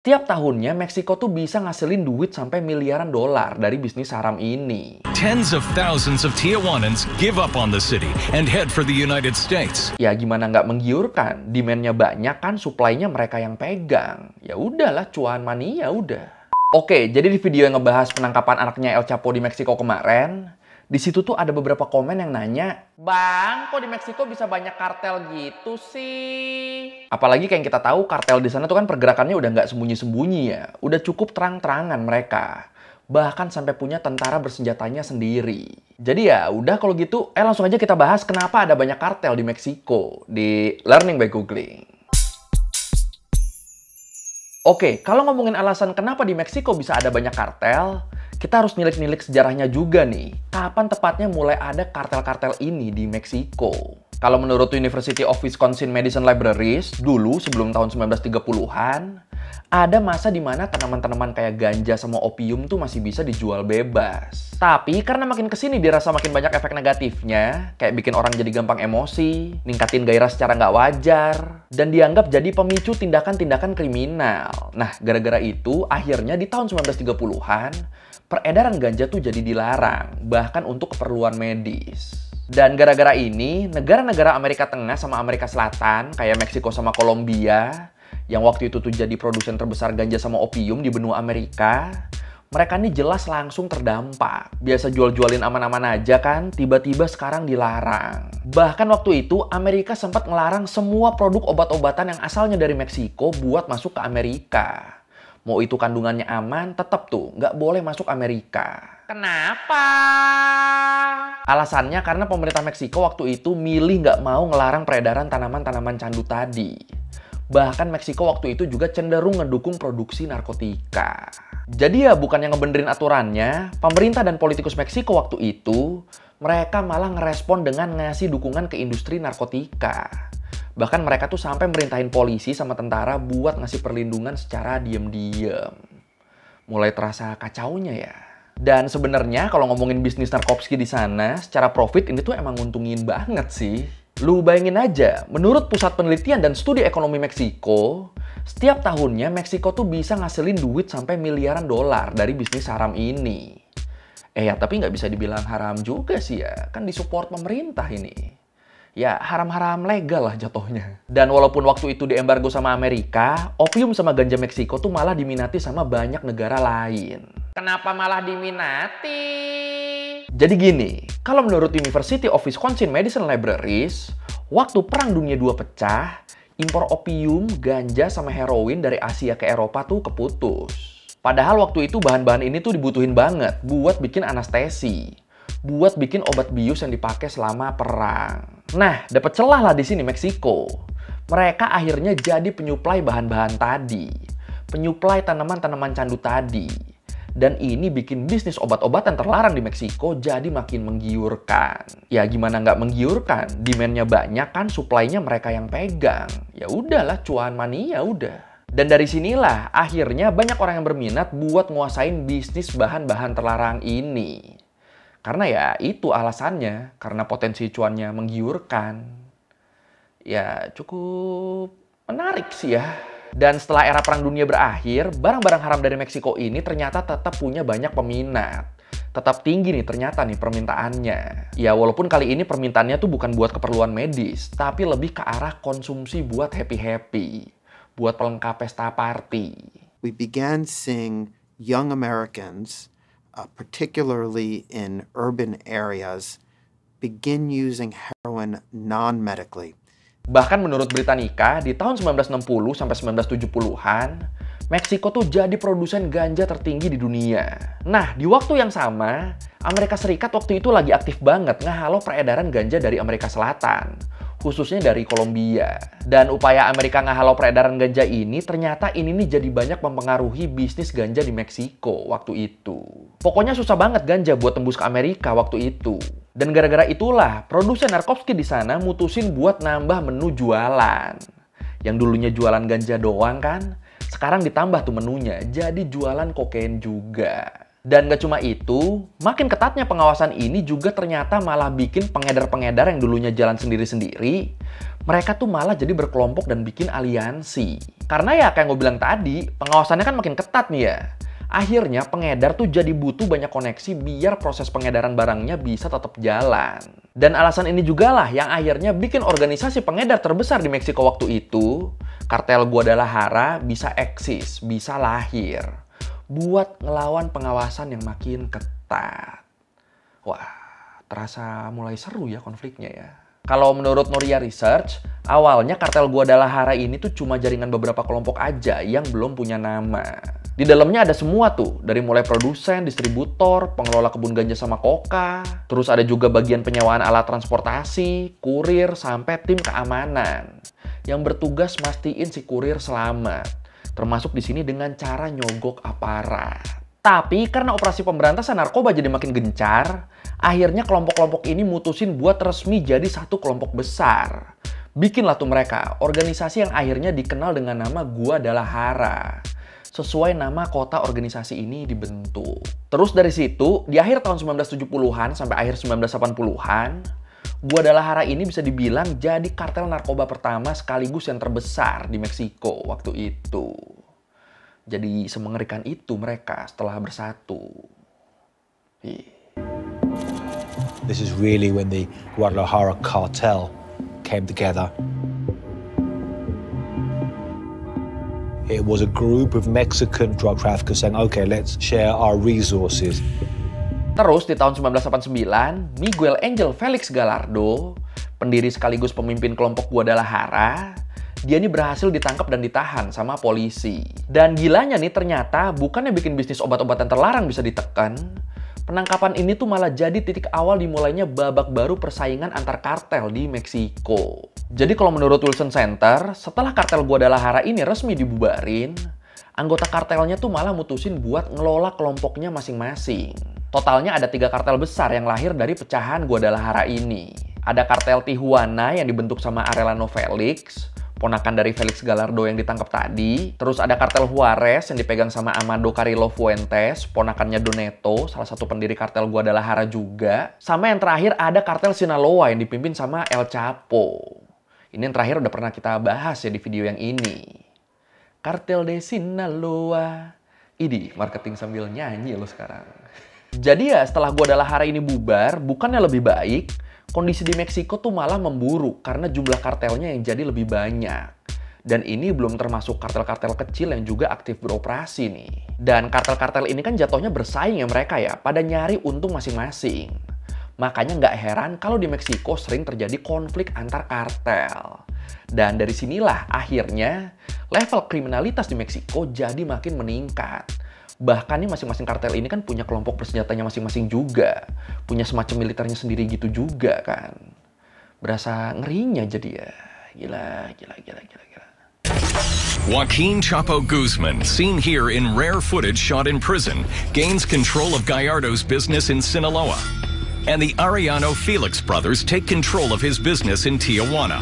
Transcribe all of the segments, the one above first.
Tiap tahunnya Meksiko tuh bisa ngasilin duit sampai miliaran dolar dari bisnis haram ini. Tens of thousands of Tijuanans give up on the city and head for the United States. Ya gimana nggak menggiurkan, demand-nya banyak kan, supply-nya mereka yang pegang. Ya udahlah, cuan mania udah. Oke, jadi di video yang ngebahas penangkapan anaknya El Chapo di Meksiko kemarin, di situ tuh ada beberapa komen yang nanya, "Bang, kok di Meksiko bisa banyak kartel gitu sih?" Apalagi kayak yang kita tahu, kartel di sana tuh kan pergerakannya udah nggak sembunyi-sembunyi ya. Udah cukup terang-terangan mereka. Bahkan sampai punya tentara bersenjatanya sendiri. Jadi ya udah kalau gitu, langsung aja kita bahas kenapa ada banyak kartel di Meksiko di Learning by Googling. Oke, kalau ngomongin alasan kenapa di Meksiko bisa ada banyak kartel, kita harus nilik-nilik sejarahnya juga nih. Kapan tepatnya mulai ada kartel-kartel ini di Meksiko? Kalau menurut University of Wisconsin-Madison Libraries, dulu sebelum tahun 1930-an, ada masa di mana tanaman-tanaman kayak ganja sama opium tuh masih bisa dijual bebas. Tapi karena makin kesini dirasa makin banyak efek negatifnya, kayak bikin orang jadi gampang emosi, ningkatin gairah secara nggak wajar, dan dianggap jadi pemicu tindakan-tindakan kriminal. Nah, gara-gara itu, akhirnya di tahun 1930-an, peredaran ganja tuh jadi dilarang, bahkan untuk keperluan medis. Dan gara-gara ini, negara-negara Amerika Tengah sama Amerika Selatan, kayak Meksiko sama Kolombia, yang waktu itu tuh jadi produsen terbesar ganja sama opium di benua Amerika, mereka nih jelas langsung terdampak. Biasa jual-jualin aman-aman aja kan, tiba-tiba sekarang dilarang. Bahkan waktu itu, Amerika sempat ngelarang semua produk obat-obatan yang asalnya dari Meksiko buat masuk ke Amerika. Mau itu kandungannya aman, tetap tuh nggak boleh masuk Amerika. Kenapa? Alasannya karena pemerintah Meksiko waktu itu milih nggak mau ngelarang peredaran tanaman-tanaman candu tadi. Bahkan Meksiko waktu itu juga cenderung ngedukung produksi narkotika. Jadi ya bukannya ngebenerin aturannya, pemerintah dan politikus Meksiko waktu itu, mereka malah ngerespon dengan ngasih dukungan ke industri narkotika. Bahkan mereka tuh sampai merintahin polisi sama tentara buat ngasih perlindungan secara diem-diem. Mulai terasa kacaunya ya. Dan sebenarnya kalau ngomongin bisnis narkotika di sana, secara profit ini tuh emang nguntungin banget sih. Lu bayangin aja, menurut Pusat Penelitian dan Studi Ekonomi Meksiko, setiap tahunnya Meksiko tuh bisa ngasilin duit sampai miliaran dolar dari bisnis haram ini. Ya tapi nggak bisa dibilang haram juga sih ya, kan disupport pemerintah ini. Ya haram-haram legal lah jatuhnya. Dan walaupun waktu itu diembargo sama Amerika, opium sama ganja Meksiko tuh malah diminati sama banyak negara lain. Kenapa malah diminati? Jadi gini, kalau menurut University of Wisconsin-Madison Libraries, waktu Perang Dunia II pecah, impor opium, ganja, sama heroin dari Asia ke Eropa tuh keputus. Padahal waktu itu bahan-bahan ini tuh dibutuhin banget buat bikin anestesi, buat bikin obat bius yang dipakai selama perang. Nah, dapat celah lah di sini Meksiko. Mereka akhirnya jadi penyuplai bahan-bahan tadi, penyuplai tanaman-tanaman candu tadi. Dan ini bikin bisnis obat-obatan terlarang di Meksiko jadi makin menggiurkan. Ya gimana nggak menggiurkan? Demand-nya banyak kan, supply-nya mereka yang pegang. Ya udahlah, cuan mania udah. Dan dari sinilah akhirnya banyak orang yang berminat buat nguasain bisnis bahan-bahan terlarang ini. Karena ya itu alasannya, karena potensi cuannya menggiurkan. Ya cukup menarik sih ya. Dan setelah era Perang Dunia berakhir, barang-barang haram dari Meksiko ini ternyata tetap punya banyak peminat. Tetap tinggi nih ternyata nih permintaannya. Ya walaupun kali ini permintaannya tuh bukan buat keperluan medis, tapi lebih ke arah konsumsi buat happy-happy. Buat pelengkap pesta party. We began seeing young Americans, particularly in urban areas, begin using heroin non-medically. Bahkan menurut Britannica, di tahun 1960 sampai 1970-an, Meksiko tuh jadi produsen ganja tertinggi di dunia. Nah, di waktu yang sama, Amerika Serikat waktu itu lagi aktif banget ngehalau peredaran ganja dari Amerika Selatan, khususnya dari Kolombia. Dan upaya Amerika ngehalau peredaran ganja ini, ternyata ini nih jadi banyak mempengaruhi bisnis ganja di Meksiko waktu itu. Pokoknya susah banget ganja buat tembus ke Amerika waktu itu. Dan gara-gara itulah, produsen narkotika di sana mutusin buat nambah menu jualan. Yang dulunya jualan ganja doang kan, sekarang ditambah tuh menunya, jadi jualan kokain juga. Dan gak cuma itu, makin ketatnya pengawasan ini juga ternyata malah bikin pengedar-pengedar yang dulunya jalan sendiri-sendiri, mereka tuh malah jadi berkelompok dan bikin aliansi. Karena ya kayak gue bilang tadi, pengawasannya kan makin ketat nih ya. Akhirnya pengedar tuh jadi butuh banyak koneksi biar proses pengedaran barangnya bisa tetap jalan. Dan alasan ini juga lah yang akhirnya bikin organisasi pengedar terbesar di Meksiko waktu itu, kartel Guadalajara, bisa eksis, bisa lahir buat ngelawan pengawasan yang makin ketat. Wah, terasa mulai seru ya konfliknya ya. Kalau menurut Noria Research, awalnya kartel Guadalajara ini tuh cuma jaringan beberapa kelompok aja yang belum punya nama. Di dalamnya ada semua tuh, dari mulai produsen, distributor, pengelola kebun ganja sama koka, terus ada juga bagian penyewaan alat transportasi, kurir, sampai tim keamanan yang bertugas mastiin si kurir selamat. Termasuk di sini dengan cara nyogok aparat. Tapi karena operasi pemberantasan narkoba jadi makin gencar, akhirnya kelompok-kelompok ini mutusin buat resmi jadi satu kelompok besar. Bikinlah tuh mereka organisasi yang akhirnya dikenal dengan nama Guadalajara, sesuai nama kota organisasi ini dibentuk. Terus dari situ, di akhir tahun 1970-an sampai akhir 1980-an, Guadalajara ini bisa dibilang jadi kartel narkoba pertama sekaligus yang terbesar di Meksiko waktu itu. Jadi semengerikan itu mereka setelah bersatu. This is really when the Guadalajara cartel came together. It was a group of Mexican drug traffickers saying, okay, let's share our resources. Terus di tahun 1989, Miguel Angel Felix Gallardo, pendiri sekaligus pemimpin kelompok Guadalajara, dia ini berhasil ditangkap dan ditahan sama polisi. Dan gilanya nih ternyata bukannya bikin bisnis obat-obatan terlarang bisa ditekan, penangkapan ini tuh malah jadi titik awal dimulainya babak baru persaingan antar kartel di Meksiko. Jadi kalau menurut Wilson Center, setelah kartel Guadalajara ini resmi dibubarin, anggota kartelnya tuh malah mutusin buat ngelola kelompoknya masing-masing. Totalnya ada 3 kartel besar yang lahir dari pecahan Guadalajara ini. Ada kartel Tijuana yang dibentuk sama Arellano Felix, ponakan dari Felix Gallardo yang ditangkap tadi. Terus ada kartel Juarez yang dipegang sama Amado Carrillo Fuentes, ponakannya Doneto, salah satu pendiri kartel Guadalajara juga. Sama yang terakhir ada kartel Sinaloa yang dipimpin sama El Chapo. Ini yang terakhir udah pernah kita bahas ya di video yang ini. Kartel de Sinaloa. Ini marketing sambil nyanyi loh sekarang. Jadi ya setelah Guadalajara ini bubar, bukannya lebih baik, kondisi di Meksiko tuh malah memburuk karena jumlah kartelnya yang jadi lebih banyak. Dan ini belum termasuk kartel-kartel kecil yang juga aktif beroperasi nih. Dan kartel-kartel ini kan jatuhnya bersaing ya mereka ya, pada nyari untung masing-masing. Makanya nggak heran kalau di Meksiko sering terjadi konflik antar kartel. Dan dari sinilah akhirnya level kriminalitas di Meksiko jadi makin meningkat. Bahkan nih masing-masing kartel ini kan punya kelompok bersenjatanya masing-masing juga. Punya semacam militernya sendiri gitu juga kan. Berasa ngerinya jadi ya. Gila. Joaquin Chapo Guzman, seen here in rare footage shot in prison, gains control of Gallardo's business in Sinaloa. And the Arellano Felix brothers take control of his business in Tijuana.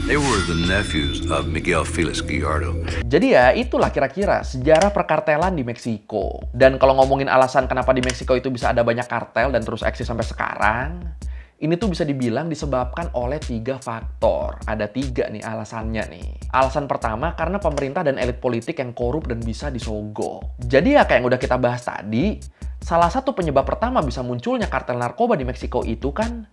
They were the nephews of Miguel Felix Gallardo. Jadi ya itulah kira-kira sejarah perkartelan di Meksiko. Dan kalau ngomongin alasan kenapa di Meksiko itu bisa ada banyak kartel dan terus eksis sampai sekarang, ini tuh bisa dibilang disebabkan oleh 3 faktor. Ada 3 nih alasannya nih. Alasan pertama karena pemerintah dan elit politik yang korup dan bisa disogok. Jadi ya kayak yang udah kita bahas tadi, salah satu penyebab pertama bisa munculnya kartel narkoba di Meksiko itu kan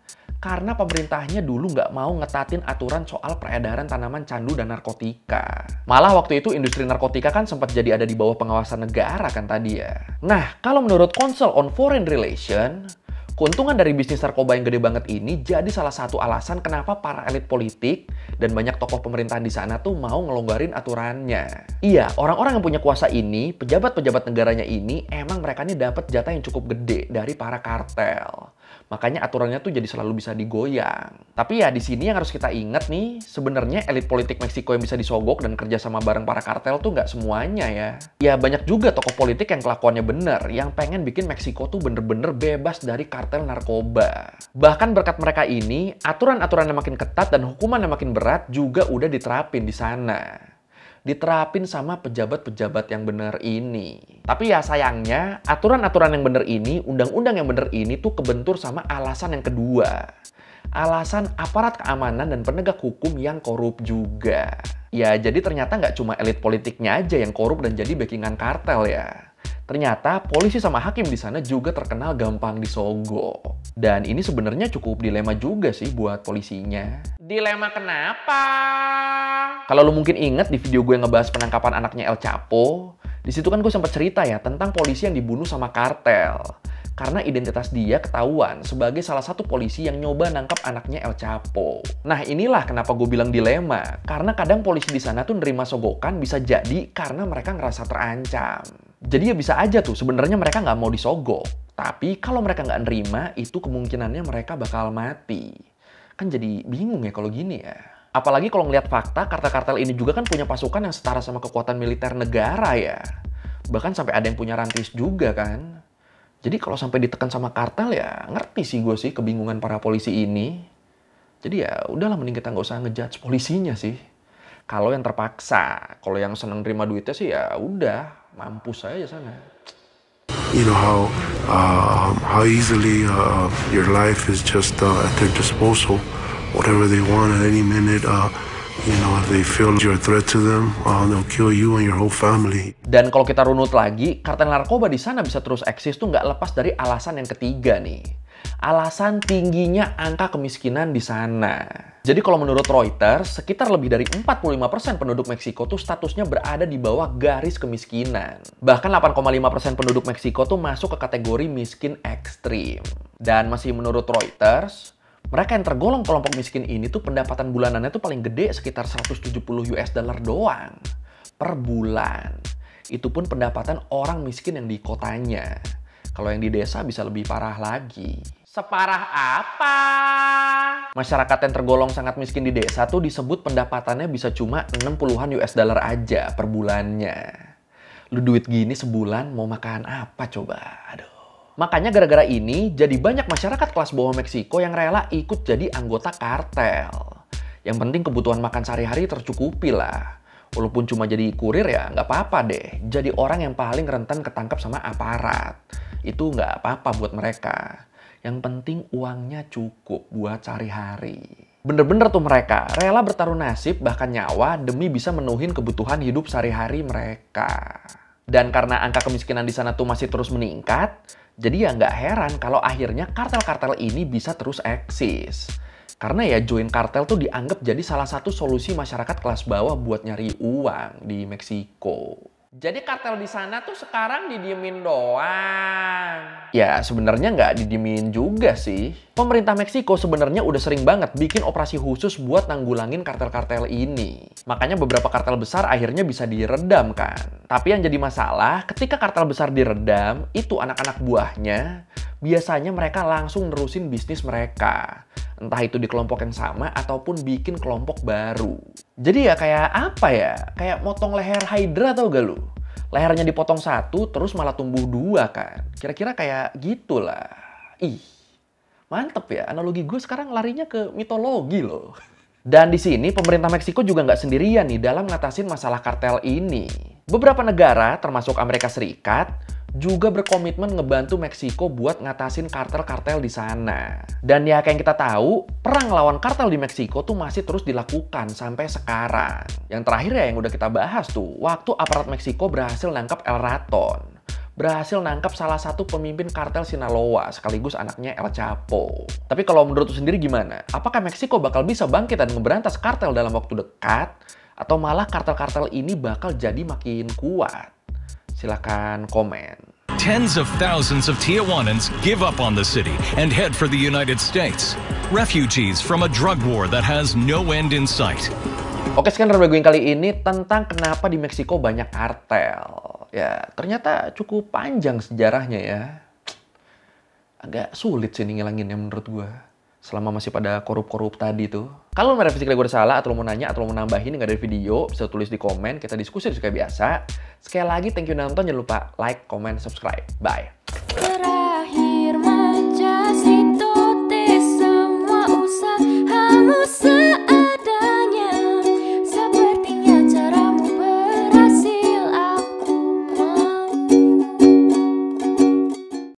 karena pemerintahnya dulu nggak mau ngetatin aturan soal peredaran tanaman candu dan narkotika. Malah waktu itu industri narkotika kan sempat jadi ada di bawah pengawasan negara kan tadi ya. Nah, kalau menurut Council on Foreign Relations, keuntungan dari bisnis narkoba yang gede banget ini jadi salah satu alasan kenapa para elit politik dan banyak tokoh pemerintahan di sana tuh mau ngelonggarin aturannya. Iya, orang-orang yang punya kuasa ini, pejabat-pejabat negaranya ini, emang mereka nih dapat jatah yang cukup gede dari para kartel. Makanya aturannya tuh jadi selalu bisa digoyang. Tapi ya di sini yang harus kita ingat nih, sebenarnya elit politik Meksiko yang bisa disogok dan kerja sama bareng para kartel tuh nggak semuanya ya. Ya banyak juga tokoh politik yang kelakuannya bener, yang pengen bikin Meksiko tuh bener-bener bebas dari kartel narkoba. Bahkan berkat mereka ini, aturan-aturan yang makin ketat dan hukuman yang makin berat juga udah diterapin di sana. diterapin sama pejabat-pejabat yang bener ini. Tapi ya sayangnya, aturan-aturan yang bener ini, undang-undang yang bener ini tuh kebentur sama alasan yang kedua. Alasan aparat keamanan dan penegak hukum yang korup juga. Ya, jadi ternyata nggak cuma elit politiknya aja yang korup dan jadi backingan kartel ya. Ternyata polisi sama hakim di sana juga terkenal gampang disogok. Dan ini sebenarnya cukup dilema juga sih buat polisinya. Dilema kenapa? Kalau lu mungkin inget di video gue ngebahas penangkapan anaknya El Chapo, di situ kan gue sempat cerita ya tentang polisi yang dibunuh sama kartel. Karena identitas dia ketahuan sebagai salah satu polisi yang nyoba nangkap anaknya El Chapo. Nah inilah kenapa gue bilang dilema. Karena kadang polisi di sana tuh nerima sogokan bisa jadi karena mereka ngerasa terancam. Jadi ya bisa aja tuh sebenarnya mereka nggak mau disogok. Tapi kalau mereka nggak nerima, itu kemungkinannya mereka bakal mati. Kan jadi bingung ya kalau gini ya. Apalagi kalau ngelihat fakta, kartel-kartel ini juga kan punya pasukan yang setara sama kekuatan militer negara ya. Bahkan sampai ada yang punya rantis juga kan. Jadi kalau sampai ditekan sama kartel ya ngerti sih gue sih kebingungan para polisi ini. Jadi ya udahlah mending kita nggak usah ngejudge polisinya sih. Kalau yang terpaksa, kalau yang seneng terima duitnya sih ya udah mampus aja sana. You know how easily your life is just at their disposal. Whatever they want at any minute. You know, if they feel you're a threat to them, they'll kill you and your whole family. Dan kalau kita runut lagi, kartel narkoba di sana bisa terus eksis tuh nggak lepas dari alasan yang ketiga nih. Alasan tingginya angka kemiskinan di sana. Jadi kalau menurut Reuters, sekitar lebih dari 45% penduduk Meksiko tuh statusnya berada di bawah garis kemiskinan. Bahkan 8,5% penduduk Meksiko tuh masuk ke kategori miskin ekstrim. Dan masih menurut Reuters, mereka yang tergolong kelompok miskin ini tuh pendapatan bulanannya tuh paling gede sekitar 170 US dollar doang per bulan. Itu pun pendapatan orang miskin yang di kotanya. Kalau yang di desa bisa lebih parah lagi. Separah apa? Masyarakat yang tergolong sangat miskin di desa tuh disebut pendapatannya bisa cuma 60-an US dollar aja per bulannya. Lu duit gini sebulan mau makan apa coba? Aduh. Makanya gara-gara ini, jadi banyak masyarakat kelas bawah Meksiko yang rela ikut jadi anggota kartel. Yang penting kebutuhan makan sehari-hari tercukupi lah. Walaupun cuma jadi kurir ya nggak apa-apa deh. Jadi orang yang paling rentan ketangkap sama aparat. Itu nggak apa-apa buat mereka. Yang penting uangnya cukup buat sehari-hari. Bener-bener tuh mereka rela bertaruh nasib bahkan nyawa demi bisa menuhin kebutuhan hidup sehari-hari mereka. Dan karena angka kemiskinan di sana tuh masih terus meningkat, jadi ya nggak heran kalau akhirnya kartel-kartel ini bisa terus eksis. Karena ya join kartel tuh dianggap jadi salah satu solusi masyarakat kelas bawah buat nyari uang di Meksiko. Jadi kartel di sana tuh sekarang didiemin doang. Ya sebenarnya nggak didiemin juga sih. Pemerintah Meksiko sebenarnya udah sering banget bikin operasi khusus buat nanggulangin kartel-kartel ini. Makanya beberapa kartel besar akhirnya bisa diredam kan. Tapi yang jadi masalah ketika kartel besar diredam, itu anak-anak buahnya biasanya mereka langsung nerusin bisnis mereka. Entah itu di kelompok yang sama ataupun bikin kelompok baru. Jadi ya kayak apa ya? Kayak motong leher Hydra tau gak lu? Lehernya dipotong satu terus malah tumbuh dua kan? Kira-kira kayak gitulah. Ih, mantep ya. Analogi gue sekarang larinya ke mitologi loh. Dan di sini pemerintah Meksiko juga nggak sendirian nih dalam ngatasin masalah kartel ini. Beberapa negara termasuk Amerika Serikat juga berkomitmen ngebantu Meksiko buat ngatasin kartel-kartel di sana. Dan ya kayak yang kita tahu, perang lawan kartel di Meksiko tuh masih terus dilakukan sampai sekarang. Yang terakhir ya yang udah kita bahas tuh, waktu aparat Meksiko berhasil nangkap El Raton. Berhasil nangkap salah satu pemimpin kartel Sinaloa sekaligus anaknya El Chapo. Tapi kalau menurut lu sendiri gimana? Apakah Meksiko bakal bisa bangkit dan ngeberantas kartel dalam waktu dekat? Atau malah kartel-kartel ini bakal jadi makin kuat? Silakan komen. Tens of thousands of Tijuanans give up on the city and head for the United States. Refugees from a drug war that has no end in sight. Oke, sekian review kali ini tentang kenapa di Meksiko banyak kartel. Ya, ternyata cukup panjang sejarahnya ya. Agak sulit sih ngilanginnya menurut gue. Selama masih pada korup-korup tadi tuh. Kalau merevisi gue udah salah, atau mau nanya, atau mau nambahin nggak dari video, bisa tulis di komen, kita diskusi kayak biasa. Sekali lagi, thank you udah nonton, jangan lupa like, comment, subscribe. Bye!